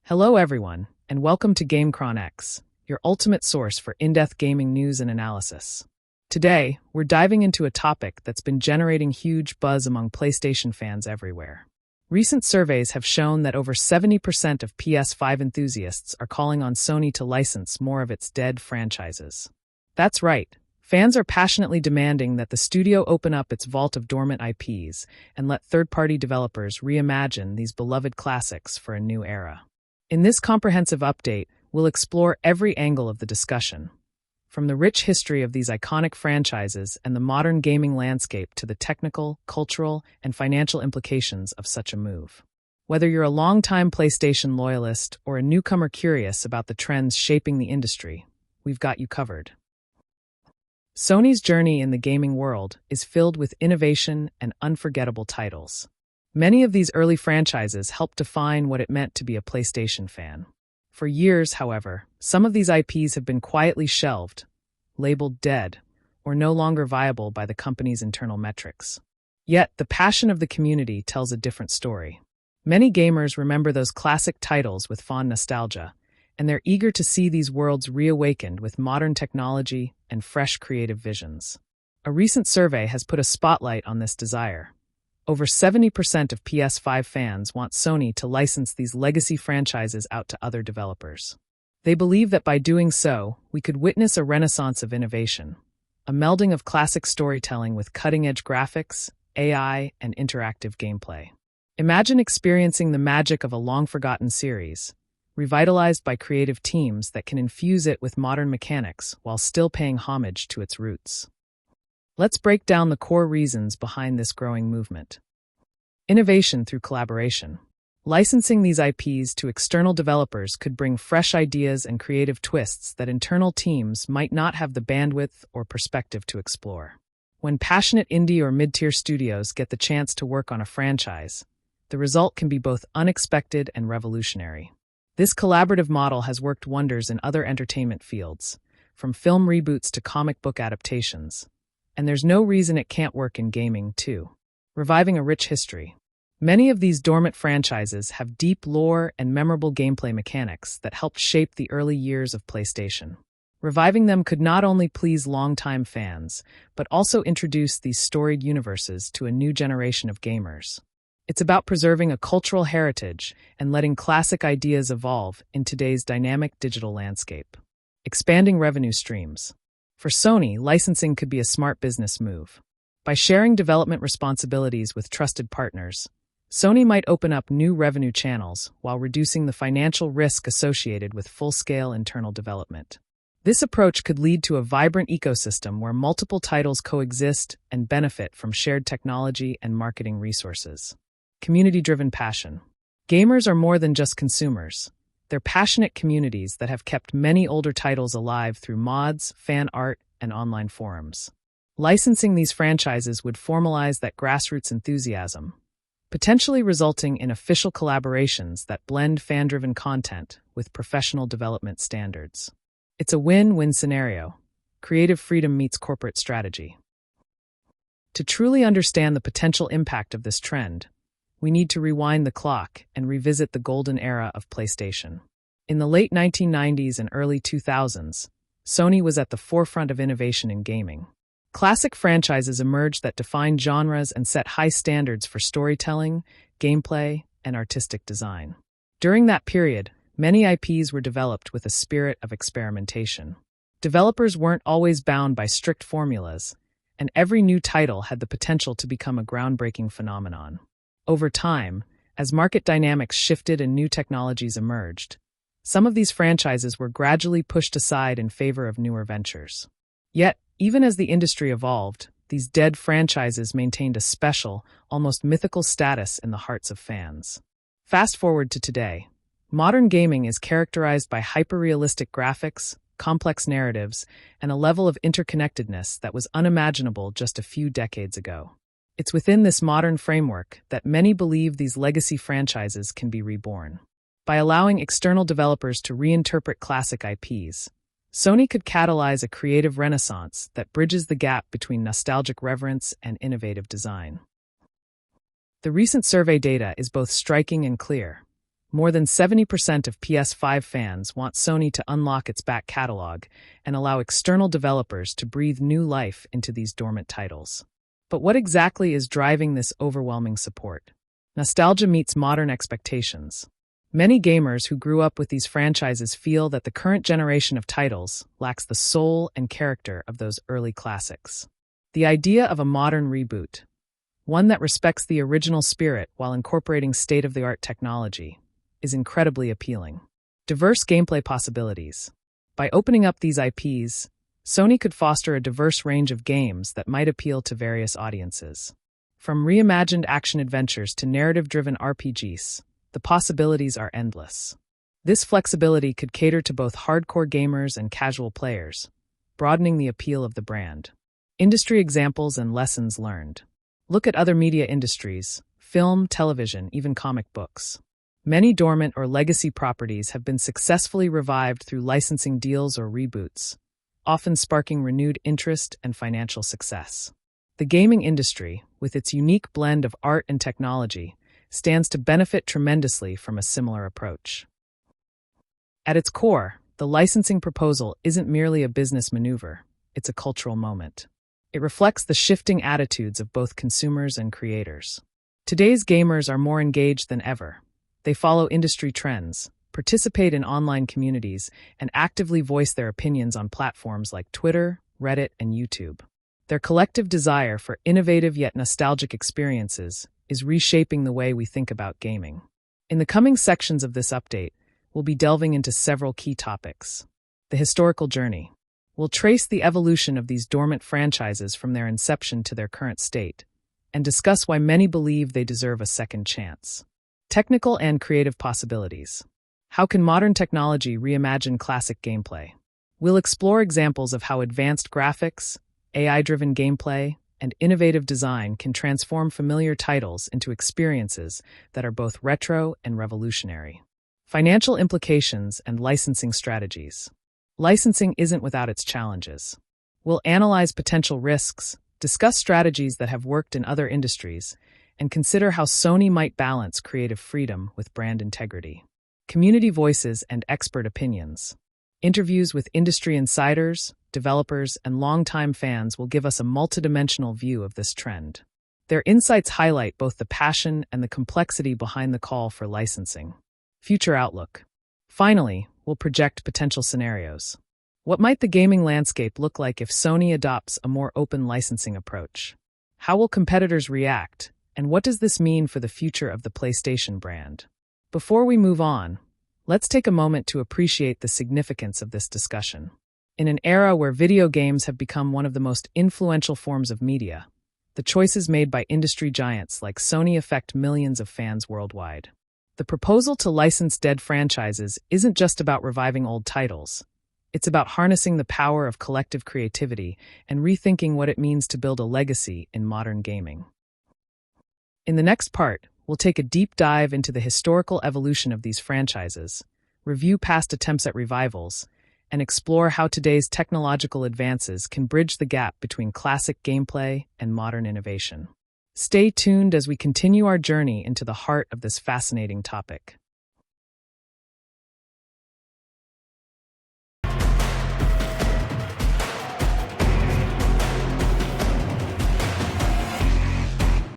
Hello everyone, and welcome to GameChronX, your ultimate source for in-depth gaming news and analysis. Today, we're diving into a topic that's been generating huge buzz among PlayStation fans everywhere. Recent surveys have shown that over 70% of PS5 enthusiasts are calling on Sony to license more of its dead franchises. That's right, fans are passionately demanding that the studio open up its vault of dormant IPs and let third-party developers reimagine these beloved classics for a new era. In this comprehensive update, we'll explore every angle of the discussion, from the rich history of these iconic franchises and the modern gaming landscape to the technical, cultural, and financial implications of such a move. Whether you're a longtime PlayStation loyalist or a newcomer curious about the trends shaping the industry, we've got you covered. Sony's journey in the gaming world is filled with innovation and unforgettable titles. Many of these early franchises helped define what it meant to be a PlayStation fan. For years, however, some of these IPs have been quietly shelved, labeled dead, or no longer viable by the company's internal metrics. Yet, the passion of the community tells a different story. Many gamers remember those classic titles with fond nostalgia, and they're eager to see these worlds reawakened with modern technology and fresh creative visions. A recent survey has put a spotlight on this desire. Over 70% of PS5 fans want Sony to license these legacy franchises out to other developers. They believe that by doing so, we could witness a renaissance of innovation, a melding of classic storytelling with cutting-edge graphics, AI, and interactive gameplay. Imagine experiencing the magic of a long-forgotten series, revitalized by creative teams that can infuse it with modern mechanics while still paying homage to its roots. Let's break down the core reasons behind this growing movement. Innovation through collaboration. Licensing these IPs to external developers could bring fresh ideas and creative twists that internal teams might not have the bandwidth or perspective to explore. When passionate indie or mid-tier studios get the chance to work on a franchise, the result can be both unexpected and revolutionary. This collaborative model has worked wonders in other entertainment fields, from film reboots to comic book adaptations. And there's no reason it can't work in gaming, too. Reviving a rich history. Many of these dormant franchises have deep lore and memorable gameplay mechanics that helped shape the early years of PlayStation. Reviving them could not only please longtime fans, but also introduce these storied universes to a new generation of gamers. It's about preserving a cultural heritage and letting classic ideas evolve in today's dynamic digital landscape. Expanding revenue streams. For Sony, licensing could be a smart business move. By sharing development responsibilities with trusted partners, Sony might open up new revenue channels while reducing the financial risk associated with full-scale internal development. This approach could lead to a vibrant ecosystem where multiple titles coexist and benefit from shared technology and marketing resources. Community-driven passion. Gamers are more than just consumers. They're passionate communities that have kept many older titles alive through mods, fan art, and online forums. Licensing these franchises would formalize that grassroots enthusiasm, potentially resulting in official collaborations that blend fan-driven content with professional development standards. It's a win-win scenario. Creative freedom meets corporate strategy. To truly understand the potential impact of this trend, we need to rewind the clock and revisit the golden era of PlayStation. In the late 1990s and early 2000s, Sony was at the forefront of innovation in gaming. Classic franchises emerged that defined genres and set high standards for storytelling, gameplay, and artistic design. During that period, many IPs were developed with a spirit of experimentation. Developers weren't always bound by strict formulas, and every new title had the potential to become a groundbreaking phenomenon. Over time, as market dynamics shifted and new technologies emerged, some of these franchises were gradually pushed aside in favor of newer ventures. Yet, even as the industry evolved, these dead franchises maintained a special, almost mythical status in the hearts of fans. Fast forward to today. Modern gaming is characterized by hyper-realistic graphics, complex narratives, and a level of interconnectedness that was unimaginable just a few decades ago. It's within this modern framework that many believe these legacy franchises can be reborn. By allowing external developers to reinterpret classic IPs, Sony could catalyze a creative renaissance that bridges the gap between nostalgic reverence and innovative design. The recent survey data is both striking and clear. More than 70% of PS5 fans want Sony to unlock its back catalog and allow external developers to breathe new life into these dormant titles. But what exactly is driving this overwhelming support? Nostalgia meets modern expectations. Many gamers who grew up with these franchises feel that the current generation of titles lacks the soul and character of those early classics. The idea of a modern reboot, one that respects the original spirit while incorporating state-of-the-art technology, is incredibly appealing. Diverse gameplay possibilities. By opening up these IPs, Sony could foster a diverse range of games that might appeal to various audiences. From reimagined action-adventures to narrative-driven RPGs, the possibilities are endless. This flexibility could cater to both hardcore gamers and casual players, broadening the appeal of the brand. Industry examples and lessons learned. Look at other media industries: film, television, even comic books. Many dormant or legacy properties have been successfully revived through licensing deals or reboots, often sparking renewed interest and financial success. The gaming industry, with its unique blend of art and technology, stands to benefit tremendously from a similar approach. At its core, the licensing proposal isn't merely a business maneuver, it's a cultural moment. It reflects the shifting attitudes of both consumers and creators. Today's gamers are more engaged than ever. They follow industry trends, participate in online communities, and actively voice their opinions on platforms like Twitter, Reddit, and YouTube. Their collective desire for innovative yet nostalgic experiences is reshaping the way we think about gaming. In the coming sections of this update, we'll be delving into several key topics. The historical journey. We'll trace the evolution of these dormant franchises from their inception to their current state, and discuss why many believe they deserve a second chance. Technical and creative possibilities. How can modern technology reimagine classic gameplay? We'll explore examples of how advanced graphics, AI-driven gameplay, and innovative design can transform familiar titles into experiences that are both retro and revolutionary. Financial implications and licensing strategies. Licensing isn't without its challenges. We'll analyze potential risks, discuss strategies that have worked in other industries, and consider how Sony might balance creative freedom with brand integrity. Community voices and expert opinions. Interviews with industry insiders, developers, and longtime fans will give us a multidimensional view of this trend. Their insights highlight both the passion and the complexity behind the call for licensing. Future outlook. Finally, we'll project potential scenarios. What might the gaming landscape look like if Sony adopts a more open licensing approach? How will competitors react? And what does this mean for the future of the PlayStation brand? Before we move on, let's take a moment to appreciate the significance of this discussion. In an era where video games have become one of the most influential forms of media, the choices made by industry giants like Sony affect millions of fans worldwide. The proposal to license dead franchises isn't just about reviving old titles. It's about harnessing the power of collective creativity and rethinking what it means to build a legacy in modern gaming. In the next part, we'll take a deep dive into the historical evolution of these franchises, review past attempts at revivals, and explore how today's technological advances can bridge the gap between classic gameplay and modern innovation. Stay tuned as we continue our journey into the heart of this fascinating topic.